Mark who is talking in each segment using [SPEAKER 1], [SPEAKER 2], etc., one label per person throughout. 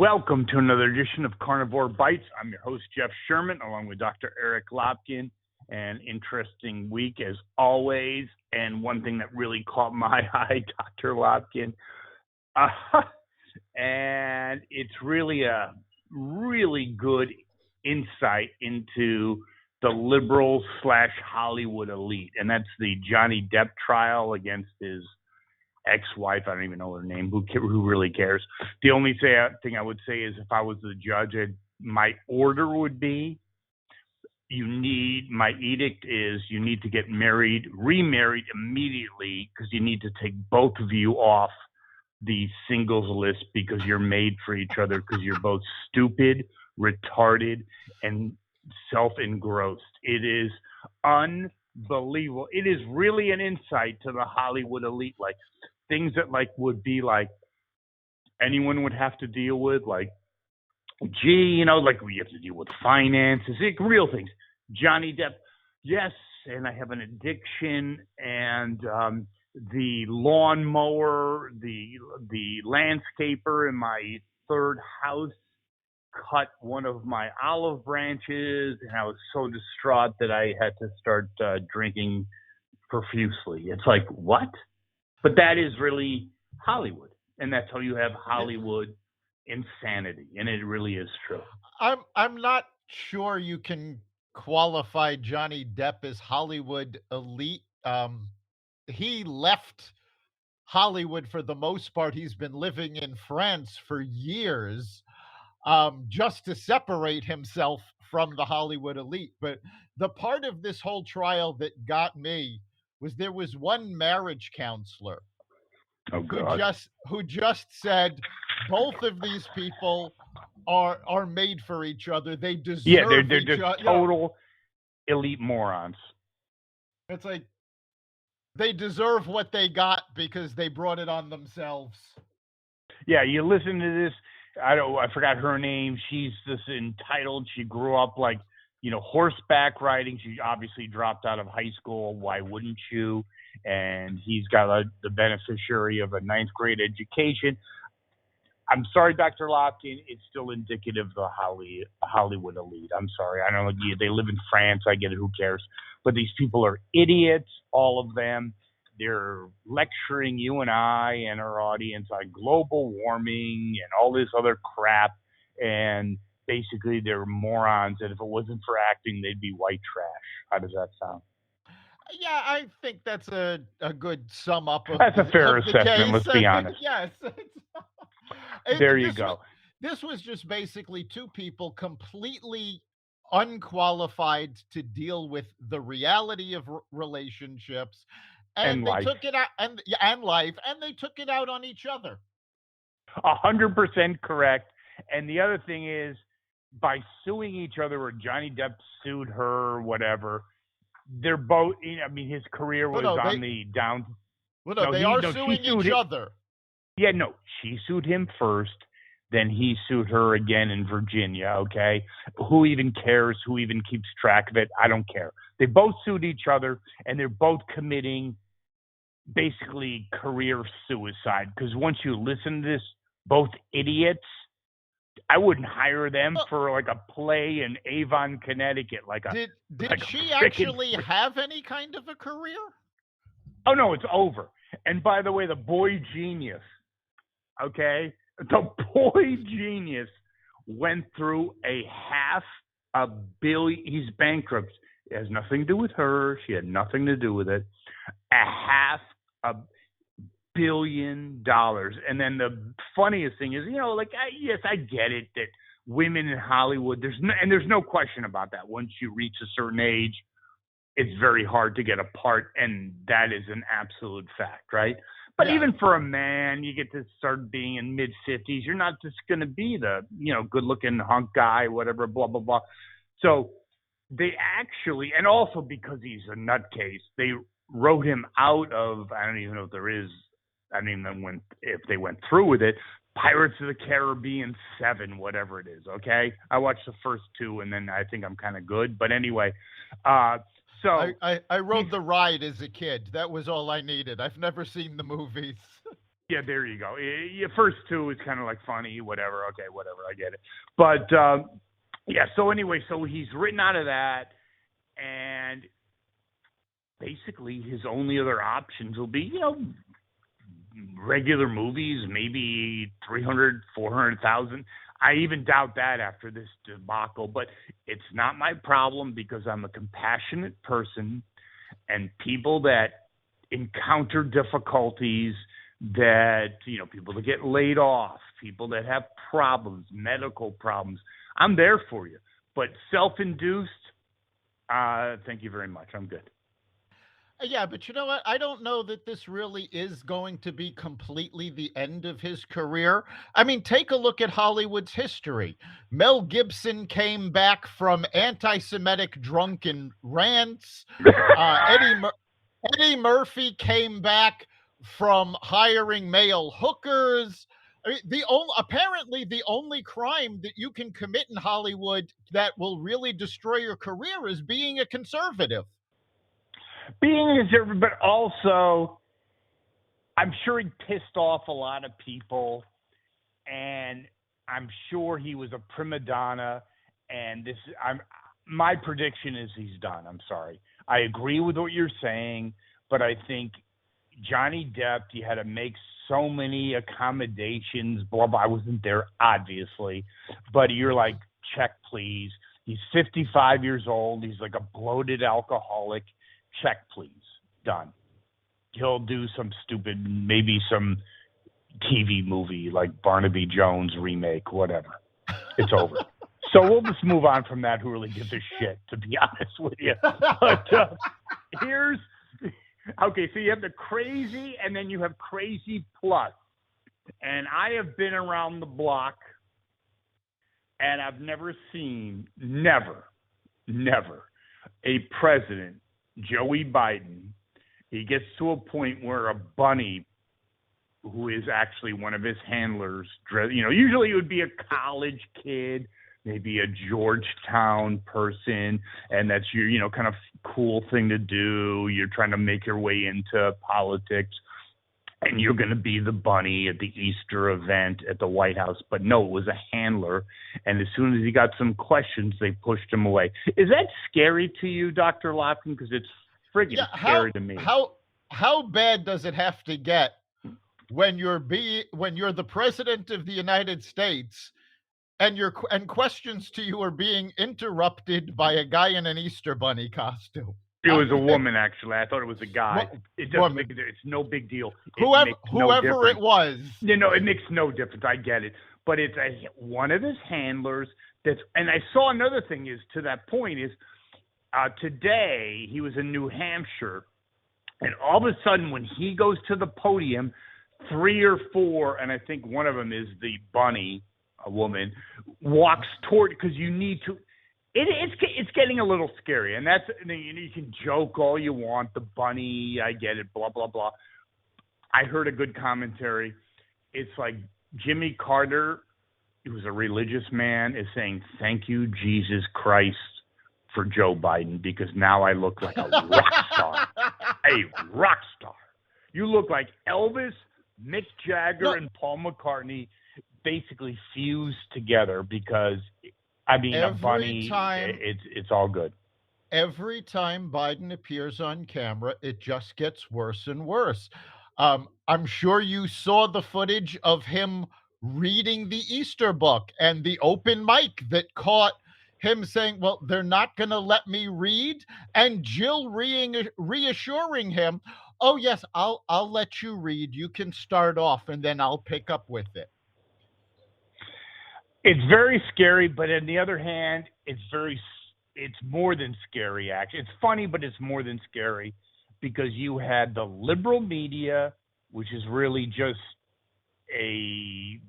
[SPEAKER 1] Welcome to another edition of Carnivore Bites. I'm your host, Jeff Sherman, along with Dr. Eric Lopkin. An interesting week, as always. And one thing that really caught my eye, Dr. Lopkin, and it's really a really good insight into the liberal / Hollywood elite. And that's the Johnny Depp trial against his ex-wife. I don't even know her name. Who really cares? The only thing I would say is, if I was the judge, my order would be, my edict is you need to get remarried immediately, because you need to take both of you off the singles list, because you're made for each other, because you're both stupid, retarded, and self-engrossed. It is unbelievable. It is really an insight to the Hollywood elite, like things that would be anyone would have to deal with, we have to deal with finances, real things. Johnny Depp, yes, and I have an addiction, and the lawnmower, the landscaper in my third house cut one of my olive branches, and I was so distraught that I had to start drinking profusely. It's like, what? But that is really Hollywood, and that's how you have Hollywood insanity, and it really is true.
[SPEAKER 2] I'm not sure you can qualify Johnny Depp as Hollywood elite. He left Hollywood for the most part. He's been living in France for years, just to separate himself from the Hollywood elite. But the part of this whole trial that got me was there was one marriage counselor who just said both of these people are made for each other. They deserve
[SPEAKER 1] they're
[SPEAKER 2] each
[SPEAKER 1] just
[SPEAKER 2] other.
[SPEAKER 1] Total elite morons.
[SPEAKER 2] It's like they deserve what they got because they brought it on themselves.
[SPEAKER 1] Yeah, you listen to this. I forgot her name. She's this entitled. She grew up horseback riding. She obviously dropped out of high school. Why wouldn't you? And he's got the beneficiary of a 9th grade education. I'm sorry, Dr. Lopkin. It's still indicative of the Hollywood elite. I'm sorry. I don't know. They live in France. I get it. Who cares? But these people are idiots, all of them. They're lecturing you and I and our audience on global warming and all this other crap. And basically, they're morons. And if it wasn't for acting, they'd be white trash. How does that sound?
[SPEAKER 2] Yeah, I think that's a good sum up of
[SPEAKER 1] That's a fair assessment,
[SPEAKER 2] case.
[SPEAKER 1] let's be honest.
[SPEAKER 2] Yes.
[SPEAKER 1] There you go.
[SPEAKER 2] This was just basically two people completely unqualified to deal with the reality of relationships, and they took it out and life, and they took it out on each other.
[SPEAKER 1] 100% correct. And the other thing is, by suing each other, or Johnny Depp sued her, or whatever, they're both. His career was on the down.
[SPEAKER 2] They are suing each other.
[SPEAKER 1] Yeah, no, she sued him first, then he sued her again in Virginia, okay? Who even cares? Who even keeps track of it? I don't care. They both sued each other, and they're both committing basically career suicide. Because once you listen to this, both idiots, I wouldn't hire them for a play in Avon, Connecticut.
[SPEAKER 2] Did she actually have any kind of a career?
[SPEAKER 1] Oh, no, it's over. And by the way, the boy genius, okay? The boy genius went through $500 million. He's bankrupt. It has nothing to do with her. She had nothing to do with it. $500 million. And then the funniest thing is, yes, I get it that women in Hollywood, there's no question about that. Once you reach a certain age, it's very hard to get a part, and that is an absolute fact, right? But even for a man, you get to start being in mid-50s. You're not just going to be the, good-looking hunk guy, whatever, blah, blah, blah. So they actually, and also because he's a nutcase, they wrote him out of, I don't even know if they went through with it, Pirates of the Caribbean 7, whatever it is, okay? I watched the first 2, and then I think I'm kind of good. But anyway, so
[SPEAKER 2] I rode the ride as a kid. That was all I needed. I've never seen the movies.
[SPEAKER 1] Yeah, there you go. Your first two is kind of like funny, whatever. Okay, whatever. I get it. But yeah. So anyway, so he's written out of that, and basically his only other options will be, regular movies, maybe 300, 400,000. I even doubt that after this debacle, but it's not my problem because I'm a compassionate person, and people that encounter difficulties, that, people that get laid off, people that have problems, medical problems, I'm there for you. But self-induced, thank you very much. I'm good.
[SPEAKER 2] Yeah, but you know what? I don't know that this really is going to be completely the end of his career. I mean, take a look at Hollywood's history. Mel Gibson came back from anti Semitic drunken rants. Eddie Murphy came back from hiring male hookers. I mean, apparently the only crime that you can commit in Hollywood that will really destroy your career is being a conservative.
[SPEAKER 1] Being a conservative, but also, I'm sure he pissed off a lot of people, and I'm sure he was a prima donna. And my prediction is he's done. I'm sorry. I agree with what you're saying, but I think Johnny Depp, you had to make so many accommodations. Blah blah. I wasn't there, obviously, but you're like, check please. He's 55 years old. He's like a bloated alcoholic. Check, please. Done. He'll do some stupid, maybe some TV movie like Barnaby Jones remake, whatever. It's over. So we'll just move on from that. Who really gives a shit, to be honest with you? But here's okay. So you have the crazy, and then you have crazy plus. And I have been around the block, and I've never seen, never, a president, Joey Biden, he gets to a point where a bunny, who is actually one of his handlers, usually it would be a college kid, maybe a Georgetown person, and that's your, kind of cool thing to do. You're trying to make your way into politics, and you're going to be the bunny at the Easter event at the White House. But no, it was a handler, and as soon as he got some questions, they pushed him away. Is that scary to you, Dr. Lopkin? Because it's friggin' scary to me.
[SPEAKER 2] How bad does it have to get when you're the president of the United States and questions to you are being interrupted by a guy in an Easter bunny costume?
[SPEAKER 1] It was a woman, actually. I thought it was a guy. It doesn't make it's no big deal.
[SPEAKER 2] Whoever it was.
[SPEAKER 1] It makes no difference. I get it. But it's one of his handlers and I saw another thing is, to that point, is today he was in New Hampshire, and all of a sudden when he goes to the podium, 3 or 4, and I think one of them is the bunny, a woman, walks toward, because you need to. It's getting a little scary, and you can joke all you want. The bunny, I get it, blah blah blah. I heard a good commentary. It's like Jimmy Carter, who's a religious man, is saying, "Thank you, Jesus Christ, for Joe Biden, because now I look like a rock star, a rock star. You look like Elvis, Mick Jagger, and Paul McCartney basically fused together because." I mean, a bunny, it's all good.
[SPEAKER 2] Every time Biden appears on camera, it just gets worse and worse. I'm sure you saw the footage of him reading the Easter book and the open mic that caught him saying, well, they're not going to let me read. And Jill reassuring him, oh, yes, I'll let you read. You can start off and then I'll pick up with it.
[SPEAKER 1] It's very scary, but on the other hand, it's more than scary, actually. It's funny, but it's more than scary, because you had the liberal media, which is really just a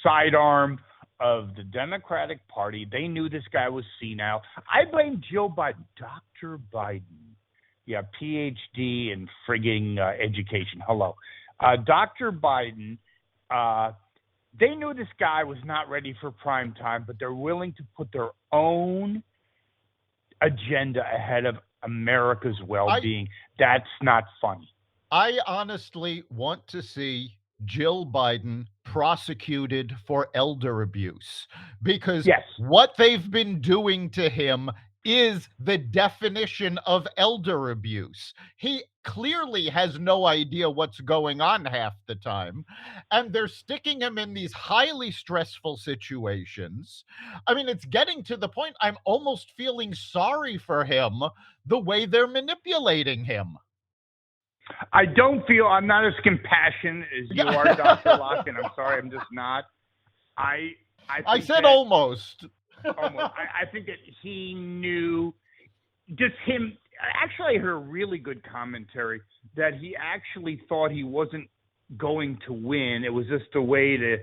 [SPEAKER 1] sidearm of the Democratic Party. They knew this guy was senile. I blame Joe Biden, Dr. Biden. Yeah, PhD in frigging education. Hello. Dr. Biden, they knew this guy was not ready for prime time, but they're willing to put their own agenda ahead of America's well-being. That's not funny.
[SPEAKER 2] I honestly want to see Jill Biden prosecuted for elder abuse, because
[SPEAKER 1] Yes.
[SPEAKER 2] what they've been doing to him is the definition of elder abuse. He clearly has no idea what's going on half the time, and they're sticking him in these highly stressful situations. I mean, it's getting to the point I'm almost feeling sorry for him the way they're manipulating him.
[SPEAKER 1] I'm not as compassionate as you are, Dr. Locke, and I'm sorry, I'm just not. I
[SPEAKER 2] said almost.
[SPEAKER 1] Almost. I think that he knew, just him. Actually, I heard a really good commentary that he actually thought he wasn't going to win. It was just a way to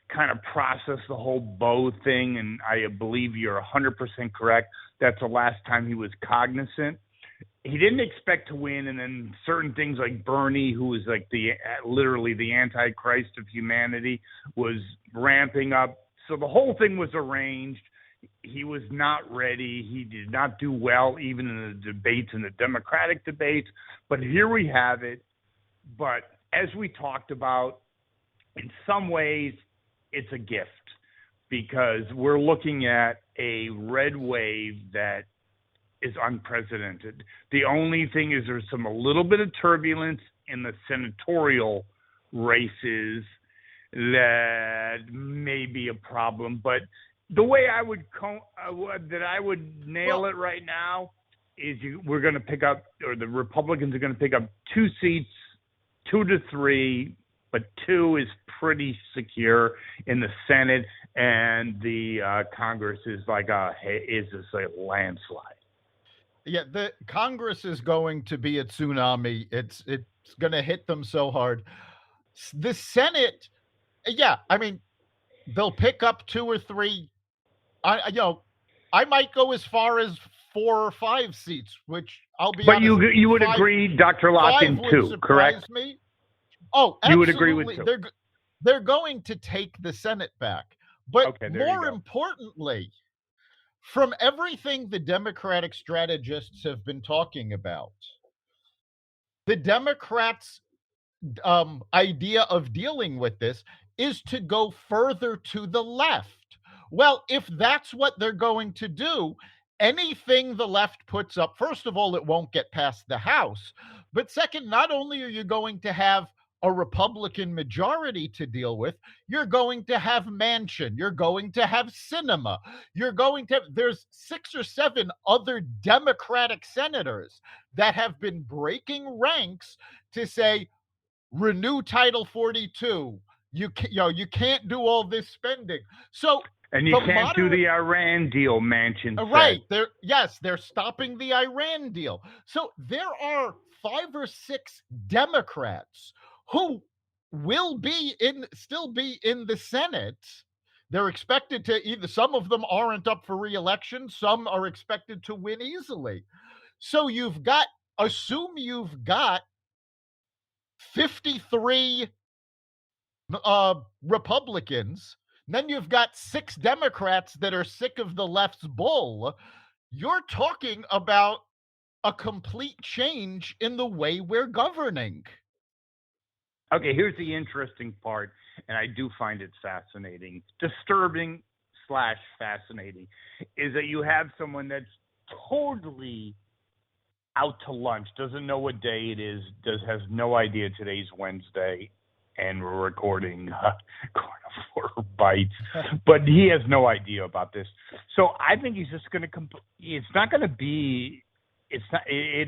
[SPEAKER 1] kind of process the whole Bo thing, and I believe you're 100% correct. That's the last time he was cognizant. He didn't expect to win, and then certain things like Bernie, who was like literally the Antichrist of humanity, was ramping up. So the whole thing was arranged. He was not ready. He did not do well, even in the debates, in the Democratic debates. But here we have it. But as we talked about, in some ways, it's a gift, because we're looking at a red wave that is unprecedented. The only thing is there's a little bit of turbulence in the senatorial races that may be a problem, but the way I would nail it right now is we're going to pick up, or the Republicans are going to pick up 2 seats, 2 to 3, but 2 is pretty secure in the Senate, and the Congress is like a landslide.
[SPEAKER 2] Yeah, the Congress is going to be a tsunami. It's going to hit them so hard. The Senate, yeah, I mean, they'll pick up 2 or 3. I might go as far as 4 or 5 seats, which I'll be.
[SPEAKER 1] But you would agree, Dr. Locke, in 2, correct?
[SPEAKER 2] Me. Oh, absolutely.
[SPEAKER 1] You would agree with 2.
[SPEAKER 2] They're going to take the Senate back, but more importantly, from everything the Democratic strategists have been talking about, the Democrats' idea of dealing with this is to go further to the left. Well, if that's what they're going to do, anything the left puts up, first of all, it won't get past the House. But second, not only are you going to have a Republican majority to deal with, you're going to have Manchin, you're going to have Sinema, there's 6 or 7 other Democratic senators that have been breaking ranks to say, renew Title 42. You can't do all this spending. So,
[SPEAKER 1] and you can't do the Iran deal, Manchin said.
[SPEAKER 2] Right. They're stopping the Iran deal. So there are 5 or 6 Democrats who will still be in the Senate. They're expected to some of them aren't up for re-election, some are expected to win easily. So assume you've got 53 Republicans, then you've got 6 Democrats that are sick of the left's bull. You're talking about a complete change in the way we're governing.
[SPEAKER 1] Okay, here's the interesting part, and I do find it fascinating, disturbing / fascinating, is that you have someone that's totally out to lunch, doesn't know what day it is, has no idea today's Wednesday, and we're recording Carnivore Bites, but he has no idea about this. So I think he's just going to it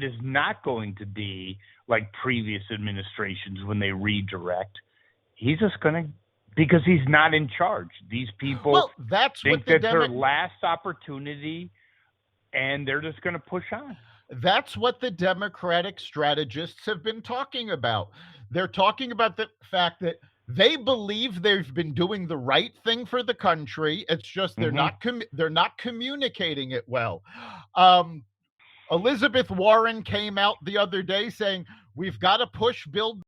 [SPEAKER 1] is not going to be like previous administrations when they redirect. He's just going to, because he's not in charge. These people think that's their last opportunity, and they're just going to push on.
[SPEAKER 2] That's what the Democratic strategists have been talking about. They're talking about the fact that they believe they've been doing the right thing for the country. It's just they're not communicating it well. Elizabeth Warren came out the other day saying, we've got to push Bill